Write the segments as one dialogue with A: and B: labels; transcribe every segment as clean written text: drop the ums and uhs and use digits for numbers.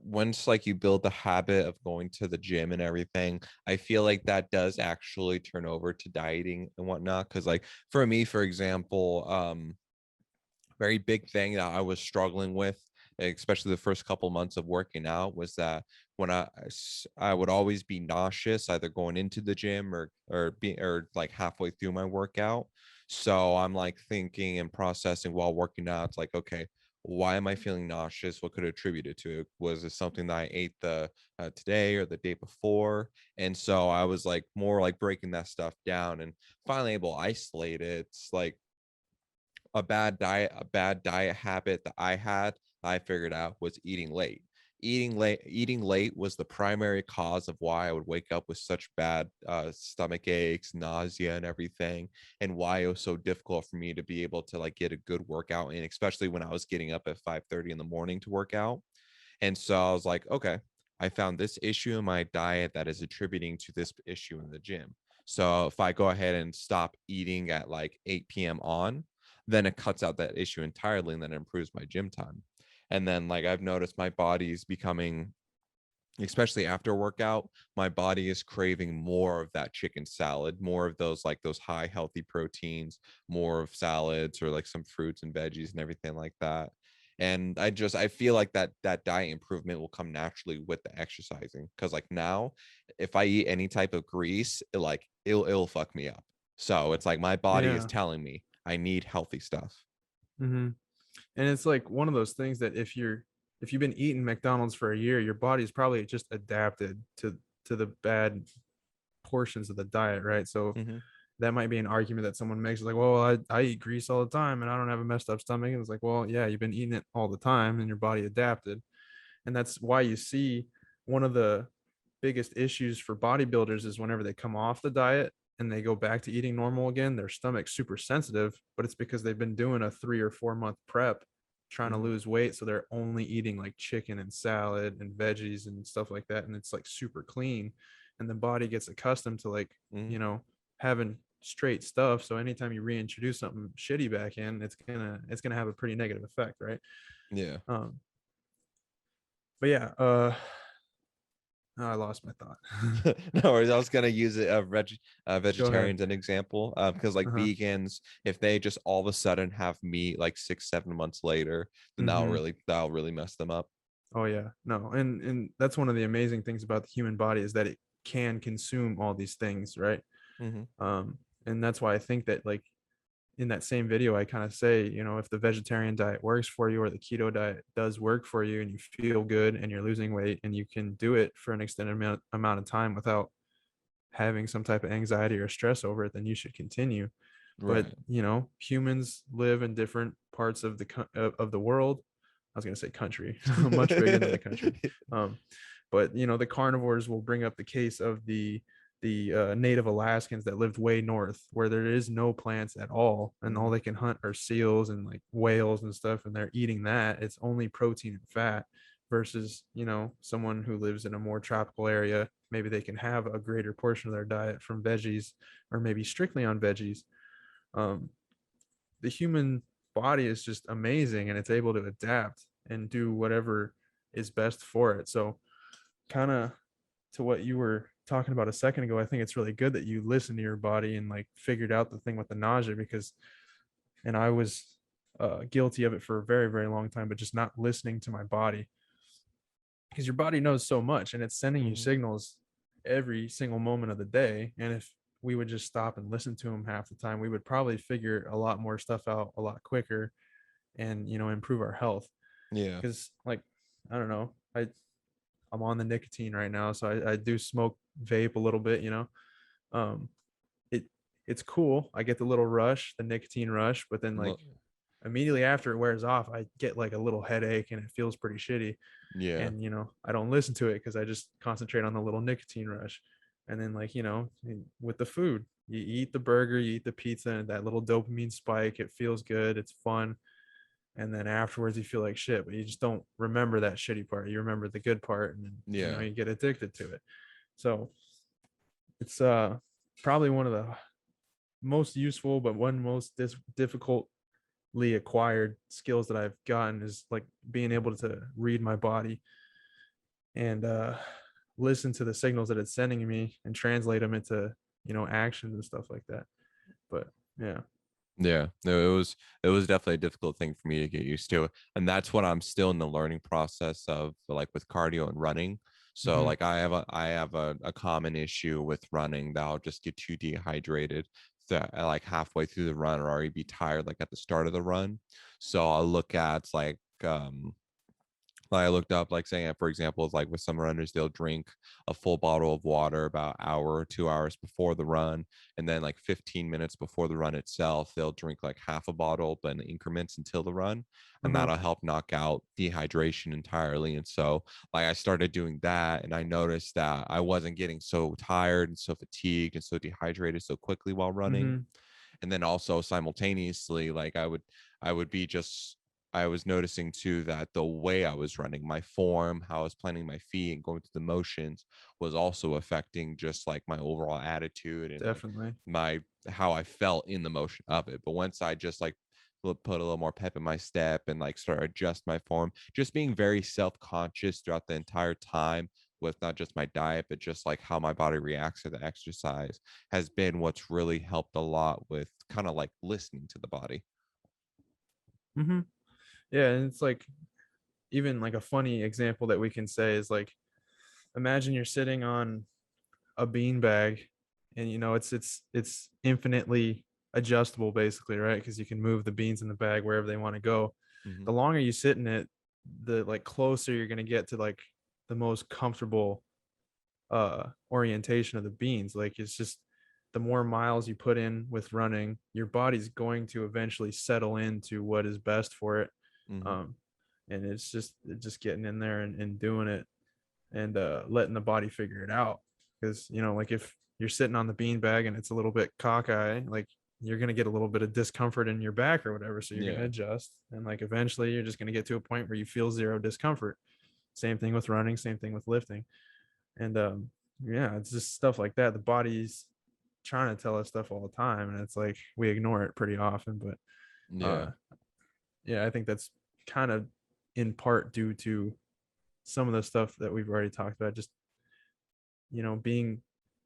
A: once like you build the habit of going to the gym and everything, I feel like that does actually turn over to dieting and whatnot. Because like for me, for example, very big thing that I was struggling with, especially the first couple months of working out, was that when I would always be nauseous, either going into the gym or like halfway through my workout. So I'm like thinking and processing while working out. It's like, okay, why am I feeling nauseous? What could I attribute it to? Was it something that I ate the today or the day before? And so I was like more like breaking that stuff down and finally able to isolate it. It's like a bad diet habit that I figured out was eating late. Eating late was the primary cause of why I would wake up with such bad stomach aches, nausea, and everything, and why it was so difficult for me to be able to like get a good workout in, especially when I was getting up at 5:30 in the morning to work out. And so I was like, okay, I found this issue in my diet that is attributing to this issue in the gym. So if I go ahead and stop eating at like 8 p.m. on, then it cuts out that issue entirely and then it improves my gym time. And then like I've noticed my body's becoming, especially after workout, my body is craving more of that chicken salad, more of those high healthy proteins, more of salads or like some fruits and veggies and everything like that. And I feel like that diet improvement will come naturally with the exercising, because like now if I eat any type of grease, it'll fuck me up. So it's like my body is
B: Yeah.
A: telling me I need healthy stuff.
B: Hmm. And it's like one of those things that if you've been eating McDonald's for a year, your body's probably just adapted to the bad portions of the diet, right? So
A: Hmm.
B: that might be an argument that someone makes, like, well, I eat grease all the time and I don't have a messed up stomach. And it's like, well, yeah, you've been eating it all the time and your body adapted. And that's why you see one of the biggest issues for bodybuilders is whenever they come off the diet and they go back to eating normal again, their stomach's super sensitive, but it's because they've been doing a 3 or 4 month prep trying to
A: Hmm.
B: lose weight. So they're only eating like chicken and salad and veggies and stuff like that. And it's like super clean. And the body gets accustomed to like,
A: Hmm.
B: you know, having straight stuff. So anytime you reintroduce something shitty back in, it's gonna have a pretty negative effect, right?
A: Yeah.
B: Um, but yeah, I lost my thought.
A: No worries. I was gonna use it
B: Go ahead.
A: vegetarians an example, because like
B: Uh-huh.
A: vegans, if they just all of a sudden have meat like 6 7 months later, then
B: Mm-hmm.
A: that'll really mess them up.
B: Oh yeah, no, and that's one of the amazing things about the human body is that it can consume all these things, right?
A: Hmm.
B: And that's why I think that like in that same video, I kind of say, if the vegetarian diet works for you or the keto diet does work for you and you feel good and you're losing weight and you can do it for an extended amount of time without having some type of anxiety or stress over it, then you should continue. But
A: Right.
B: humans live in different parts of the world. I was going to say country, much bigger than the country. Um, but the carnivores will bring up the case of the native Alaskans that lived way north, where there is no plants at all, and all
A: Mhm.
B: they can hunt are seals and like whales and stuff, and they're eating that. It's only protein and fat. Versus someone who lives in a more tropical area, maybe they can have a greater portion of their diet from veggies, or maybe strictly on veggies. um, the human body is just amazing and it's able to adapt and do whatever is best for it. So, kind of to what you were talking about a second ago, I think it's really good that you listened to your body and like figured out the thing with the nausea because, and I was guilty of it for a very, very long time, but just not listening to my body because your body knows so much and it's sending you
A: Mhm.
B: signals every single moment of the day. And if we would just stop and listen to them half the time, we would probably figure a lot more stuff out a lot quicker and improve our health.
A: Yeah.
B: Because like I don't know, I'm on the nicotine right now, so I do smoke vape a little bit. Um, it it's cool. I get the little rush, the nicotine rush, but then like
A: Lo-
B: immediately after it wears off, I get like a little headache and it feels pretty shitty.
A: Yeah.
B: And I don't listen to it because I just concentrate on the little nicotine rush. And then like with the food, you eat the burger, you eat the pizza, and that little dopamine spike, it feels good, it's fun. And then afterwards you feel like shit, but you just don't remember that shitty part, you remember the good part, and then
A: Yeah.
B: you get addicted to it. So it's probably one of the most useful but one most difficult acquired skills that I've gotten is like being able to read my body. and listen to the signals that it's sending me and translate them into, actions and stuff like that. But yeah.
A: Yeah, no, it was definitely a difficult thing for me to get used to, and that's what I'm still in the learning process of, like with cardio and running. So
B: Hmm.
A: like I have a common issue with running that I'll just get too dehydrated that like halfway through the run or already be tired like at the start of the run. So I'll look at like I looked up, like saying, for example, like with some runners, they'll drink a full bottle of water about hour or 2 hours before the run, and then like 15 minutes before the run itself, they'll drink like half a bottle, but in increments until the run, and
B: Uh-huh.
A: that'll help knock out dehydration entirely. And so, like I started doing that, and I noticed that I wasn't getting so tired and so fatigued and so dehydrated so quickly while running.
B: Hmm.
A: And then also simultaneously, like I would be just I was noticing too that the way I was running, my form, how I was planting my feet and going through the motions was also affecting just like my overall attitude and like
B: Definitely.
A: my how I felt in the motion of it. But once I just like put a little more pep in my step and like start adjust my form, just being very self-conscious throughout the entire time with not just my diet, but just like how my body reacts to the exercise has been what's really helped a lot with kind of like listening to the body.
B: Hmm. Yeah, and it's like, even like a funny example that we can say is like, imagine you're sitting on a bean bag, and it's infinitely adjustable basically, right? Because you can move the beans in the bag wherever they want to go.
A: Hmm.
B: The longer you sit in it, the like closer you're going to get to like the most comfortable orientation of the beans. Like, it's just, the more miles you put in with running, your body's going to eventually settle into what is best for it.
A: Hmm.
B: um and it's just getting in there and doing it, and letting the body figure it out. Because, like, if you're sitting on the bean bag and it's a little bit cockeye, like, you're going to get a little bit of discomfort in your back or whatever, so you're going to
A: Yeah.
B: adjust, and like eventually you're just going to get to a point where you feel zero discomfort. Same thing with running, same thing with lifting. And yeah, it's just stuff like that. The body's trying to tell us stuff all the time, and it's like we ignore it pretty often. But
A: Yeah.
B: uh yeah, I think that's kind of in part due to some of the stuff that we've already talked about, just, being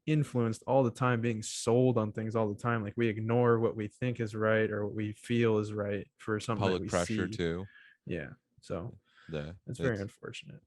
B: influenced all the time, being sold on things all the time. Like, we ignore what we think is right or what we feel is right for something that
A: Public
B: we
A: pressure
B: see.
A: too.
B: Yeah. So
A: Yeah.
B: it's very
A: It's
B: unfortunate.